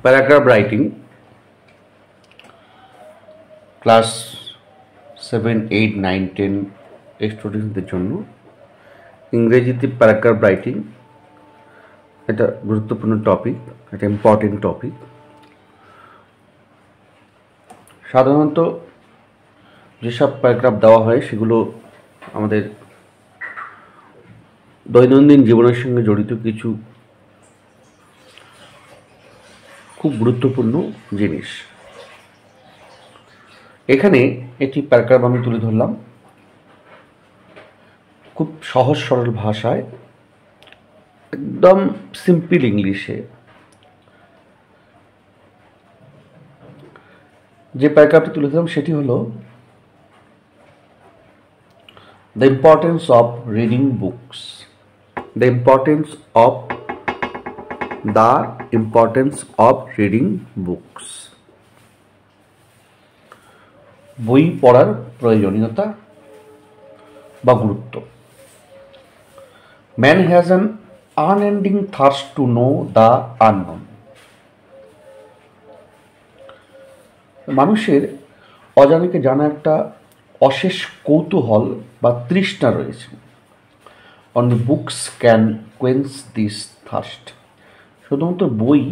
Paragraph writing class 7, 8, 9, 10 স্টুডেন্টদের জন্য ইংরেজিতে প্যারাগ্রাফ রাইটিং এটা গুরুত্বপূর্ণ টপিক, এটা ইম্পর্টেন্ট টপিক। সাধারণত যেসব প্যারাগ্রাফ দেওয়া হয় সেগুলো আমাদের দৈনন্দিন জীবনের সঙ্গে জড়িত কিছু খুব গুরুত্বপূর্ণ জিনিস। এখানে একটি প্যারাগ্রাফ আমি তুলে ধরলাম খুব সহজ সরল ভাষায়, একদম সিম্পল ইংলিশে। যে প্যারাগ্রাফটি তুলে ধরলাম সেটি হলো the importance of reading books. The importance of reading books. বই পড়ার প্রয়োজনীয়তা বা গুরুত্ব। Man has an unending thirst to know the unknown. মানুষের অজানাকে জানা একটা অশেষ কৌতূহল বা তৃষ্ণা রয়েছে। Only books can কোয়েন্স this thirst. শুধুমাত্র বই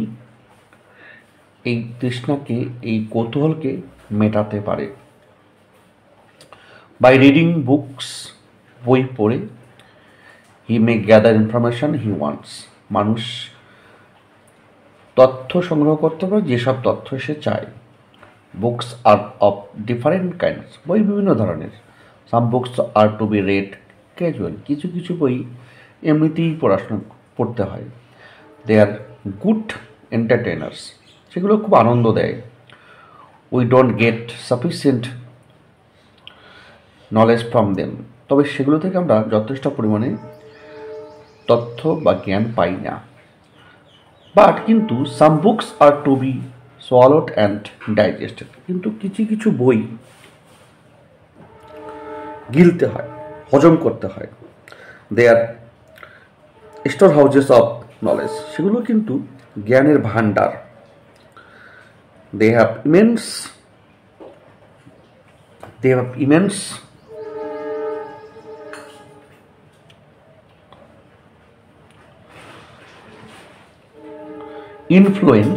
এই তৃষ্ণাকে, এই কৌতূহলকে মেটাতে পারে। বাই রিডিং বুকস, বই পড়ে, he may gather information he wants. মানুষ তথ্য সংগ্রহ করতে পারে যেসব তথ্য সে চায়। Books are of different kinds. বই বিভিন্ন ধরনের। Some books are to be read casual. কিছু কিছু বই এমনিতেই পড়তে হয়। They are good entertainers. সেগুলো খুব আনন্দ দেয়। We don't get sufficient knowledge from them. তবে সেগুলো থেকে আমরা যথেষ্ট পরিমাণে তথ্য বা জ্ঞান পাই না। বাট কিন্তু some books are to be swallowed and digested. কিন্তু কিছু কিছু বই গিলতে হয়, হজম করতে হয়। They are storehouses of knowledge. সেগুলো কিন্তু জ্ঞানের ভাণ্ডার। দে হ্যাভ ইমেন্স ইনফ্লুয়েন্স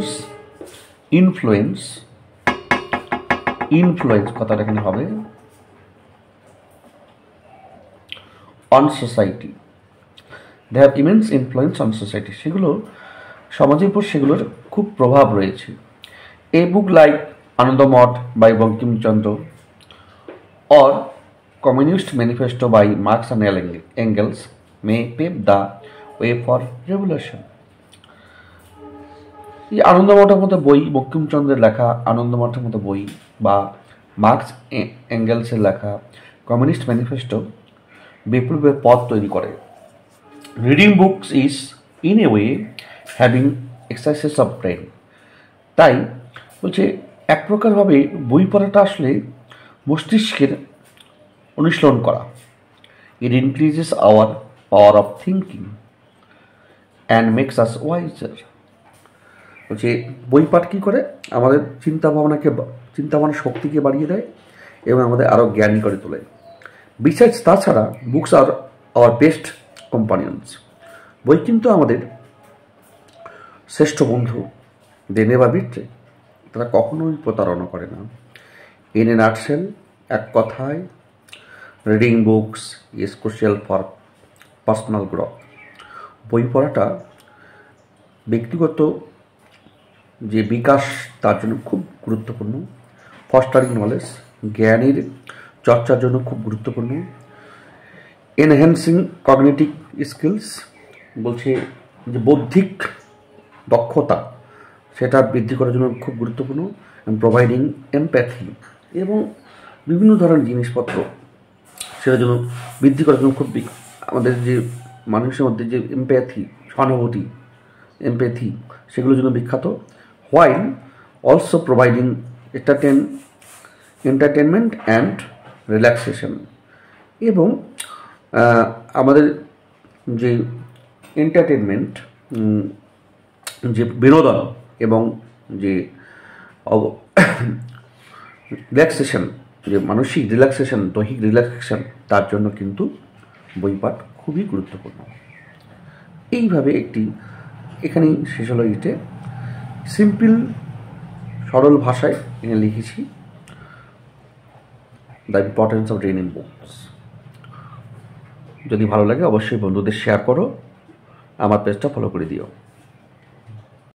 কথাটা এখানে হবে on society. They have immense influence on society. সেগুলো সমাজের উপর সেগুলোর খুব প্রভাব রয়েছে। A book like Anandamath by Bankimchandra or Communist Manifesto by Marx and Engels may pave the way for revolution. এই আনন্দমঠের মতো বই, বঙ্কিমচন্দ্রের লেখা আনন্দমঠের মতো বই বা মার্কস এঙ্গেলসের লেখা কমিউনিস্ট ম্যানিফেস্টো বিপ্লবের পথ তৈরি করে। Reading books is in a way having exercise of brain. তাই বলছে এক প্রকারভাবে বই পড়াটা আসলে মস্তিষ্কের অনুশীলন করা। It increases our power of thinking and makes us wiser. বলছে বই পাঠ কী করে? আমাদের চিন্তাভাবনার শক্তিকে বাড়িয়ে দেয় এবং আমাদের আরও জ্ঞানী করে তোলে। বিসাইডস, তাছাড়া books are our best companions. বই কিন্তু আমাদের শ্রেষ্ঠ বন্ধু। They never betray. তারা কখনোই প্রতারণা করে না। ইন এ নাটশেল, এক কথায়, reading books is crucial for personal growth. বই পড়াটা ব্যক্তিগত যে বিকাশ তার জন্য খুব গুরুত্বপূর্ণ। ফস্টারিং নলেজ, জ্ঞানের চর্চার জন্য খুব গুরুত্বপূর্ণ। এনহ্যান্সিং কগনিটিভ স্কিলস, বলছে যে বৌদ্ধিক দক্ষতা সেটা বৃদ্ধি করার জন্য খুব গুরুত্বপূর্ণ। প্রোভাইডিং এমপ্যাথি, এবং বিভিন্ন ধরনের জিনিসপত্র সেটার জন্য বৃদ্ধি করার জন্য খুব আমাদের যে মানুষের মধ্যে যে সহানুভূতি, সেগুলোর জন্য বিখ্যাত। While also providing entertainment and relaxation. এবং আমাদের যে এন্টারটেনমেন্ট, যে বিনোদন এবং যে রিল্যাক্সেশন, যে মানসিক রিল্যাক্সেশন, দৈহিক রিল্যাক্সেশন, তার জন্য কিন্তু বই পাঠ খুবই গুরুত্বপূর্ণ। এইভাবে এখানেই শেষ হলো। সিম্পল সরল ভাষায় এখানে লিখেছি the importance of reading books. যদি ভালো লাগে অবশ্যই বন্ধুদের শেয়ার করো, আমার পেজটা ফলো করে দিও।